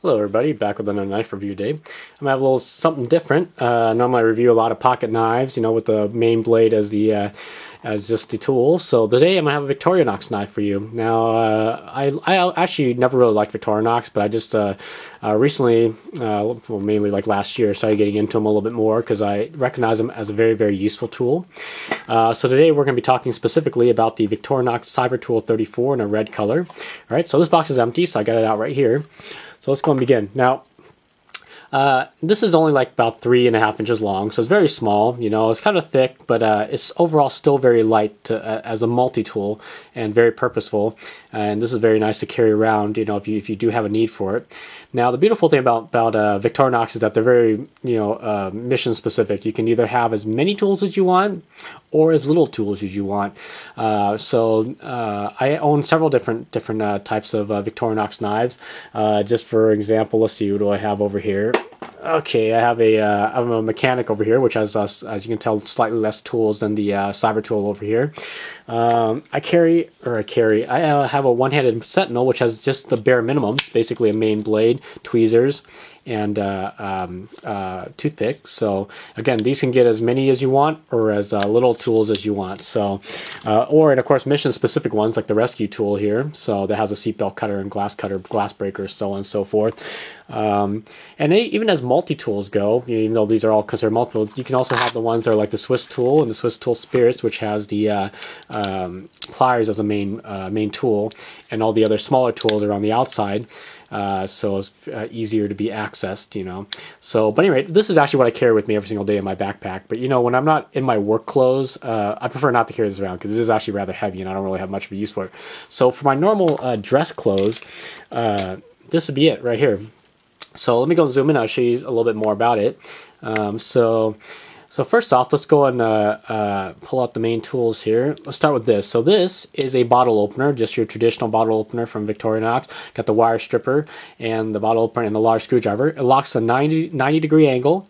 Hello everybody, back with another knife review day. I'm gonna have a little something different. Normally I review a lot of pocket knives, you know, with the main blade as the as just the tool. So today I'm gonna have a Victorinox knife for you. Now I actually never really liked Victorinox, but I just recently, well, mainly like last year, started getting into them a little bit more because I recognize them as a very useful tool. So today we're going to be talking specifically about the Victorinox Cybertool 34 in a red color. All right, so this box is empty, so I got it out right here. So let's go and begin. Now, this is only like about 3.5 inches long, so it's very small. You know, it's kind of thick, but it's overall still very light as a multi-tool and very purposeful. And this is very nice to carry around, you know, if you do have a need for it. Now, the beautiful thing about Victorinox is that they're very, you know, mission specific. You can either have as many tools as you want or as little tools as you want. I own several different types of Victorinox knives. Just for example, let's see, what do I have over here? Okay, I have a mechanic over here, which has, as you can tell, slightly less tools than the Cybertool over here. I have a one-handed Sentinel, which has just the bare minimum, basically a main blade, tweezers, and toothpick. So again, these can get as many as you want or as little tools as you want. So and of course mission specific ones like the rescue tool here, so that has a seatbelt cutter and glass breaker, so on and so forth. And even as multi-tools go, even though these are all considered multiple, you can also have the ones that are like the Swiss tool and the Swiss tool spirits, which has the pliers as a main tool, and all the other smaller tools are on the outside. So it's easier to be accessed, you know. So, but anyway, this is actually what I carry with me every single day in my backpack. But you know, when I'm not in my work clothes, I prefer not to carry this around because it is actually rather heavy and I don't really have much of a use for it. So for my normal dress clothes, this would be it right here. So let me go and zoom in. I'll show you a little bit more about it. So first off, let's go and pull out the main tools here. Let's start with this. So this is a bottle opener, just your traditional bottle opener from Victorinox. Got the wire stripper and the bottle opener and the large screwdriver. It locks a 90 degree angle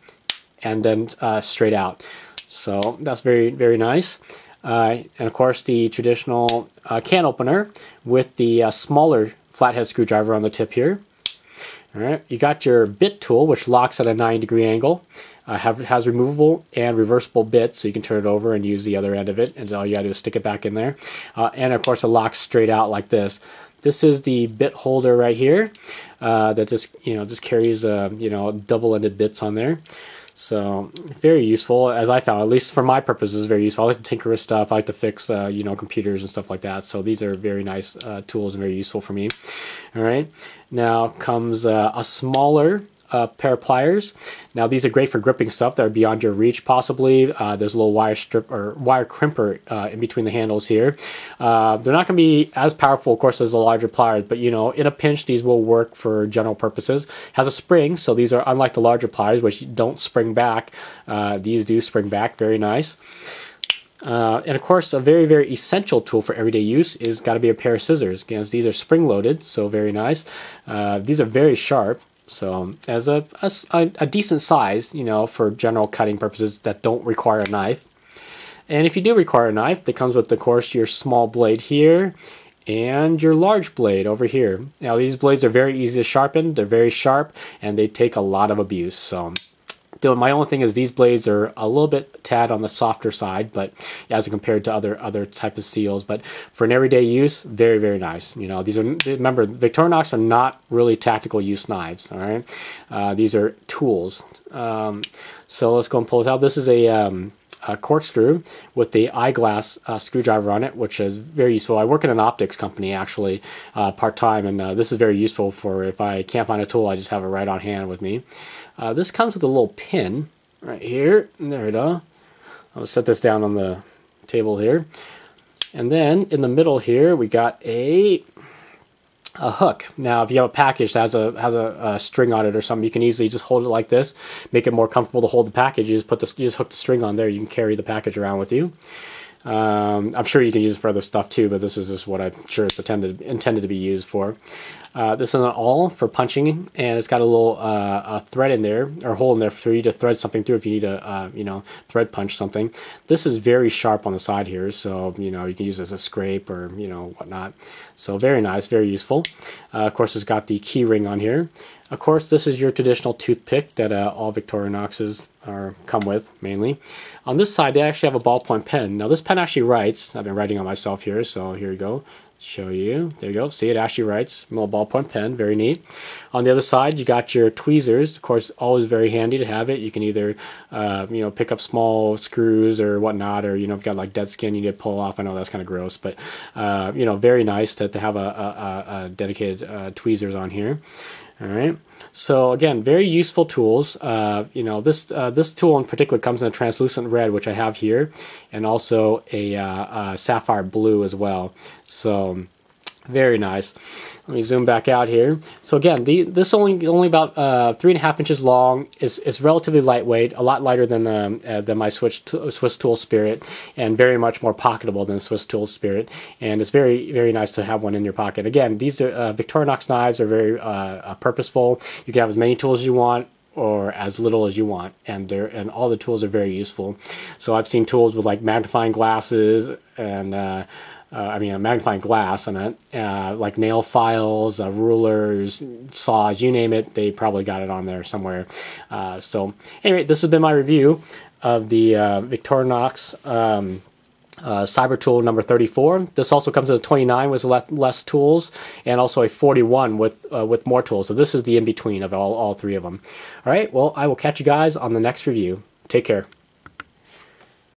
and then straight out. So that's very nice. And of course the traditional can opener with the smaller flathead screwdriver on the tip here. All right, you got your bit tool, which locks at a 90 degree angle. Has removable and reversible bits, so you can turn it over and use the other end of it, and all you gotta do is stick it back in there. And of course it locks straight out like this. This is the bit holder right here that just carries double-ended bits on there. So very useful, as I found, at least for my purposes, very useful. I like to tinker with stuff. I like to fix computers and stuff like that. So these are very nice tools and very useful for me. All right, now comes a smaller pair of pliers. Now these are great for gripping stuff that are beyond your reach possibly. There's a little wire strip or wire crimper in between the handles here. They're not going to be as powerful, of course, as the larger pliers, but you know, in a pinch these will work for general purposes. Has a spring, so these are unlike the larger pliers, which don't spring back. These do spring back. Very nice. And of course, a very essential tool for everyday use is got to be a pair of scissors. Again, these are spring loaded, so very nice. These are very sharp. So as a decent size, you know, for general cutting purposes that don't require a knife. And if you do require a knife, that comes with, of course, your small blade here and your large blade over here. Now these blades are very easy to sharpen, they're very sharp, and they take a lot of abuse. So my only thing is these blades are a little bit tad on the softer side, but as compared to other type of seals. But for an everyday use, very nice. You know, these are, remember, Victorinox are not really tactical use knives. All right, these are tools. So let's go and pull this out. This is a corkscrew with the eyeglass screwdriver on it, which is very useful. I work in an optics company actually part-time, and this is very useful for if I can't find a tool, I just have it right on hand with me. This comes with a little pin right here. There we go. I'll set this down on the table here. And then in the middle here we got a hook. Now if you have a package that has a string on it or something, you can easily just hold it like this, make it more comfortable to hold the package. You just hook the string on there, you can carry the package around with you. I'm sure you can use it for other stuff too, but this is just what I'm sure it's intended to be used for. This is an awl for punching, and it's got a little thread in there, or hole in there for you to thread something through if you need to, thread punch something. This is very sharp on the side here, so you can use it as a scrape or whatnot. So very nice, very useful. Of course, it's got the key ring on here. Of course, this is your traditional toothpick that all Victorinoxes come with, mainly. On this side, they actually have a ballpoint pen. Now, this pen actually writes. I've been writing on myself here, so here you go. Show you. There you go. See, it actually writes. A little ballpoint pen. Very neat. On the other side, you got your tweezers. Of course, always very handy to have it. You can either, pick up small screws or whatnot, or, if you've got like dead skin you need to pull off. I know that's kind of gross, but, very nice to have a dedicated tweezers on here. All right. So again, very useful tools. This tool in particular comes in a translucent red, which I have here, and also a sapphire blue as well. So very nice. Let me zoom back out here. So again, this only about 3.5 inches long. It's relatively lightweight, a lot lighter than my Swiss Tool Spirit, and very much more pocketable than Swiss Tool Spirit. And it's very, very nice to have one in your pocket. Again, these are Victorinox knives are very purposeful. You can have as many tools as you want, or as little as you want, and all the tools are very useful. So I've seen tools with like magnifying glasses and a magnifying glass, I meant, like nail files, rulers, saws, you name it, they probably got it on there somewhere. So anyway, this has been my review of the Victorinox Cybertool number 34. This also comes in a 29 with less tools, and also a 41 with more tools. So this is the in-between of all three of them. All right, well, I will catch you guys on the next review. Take care.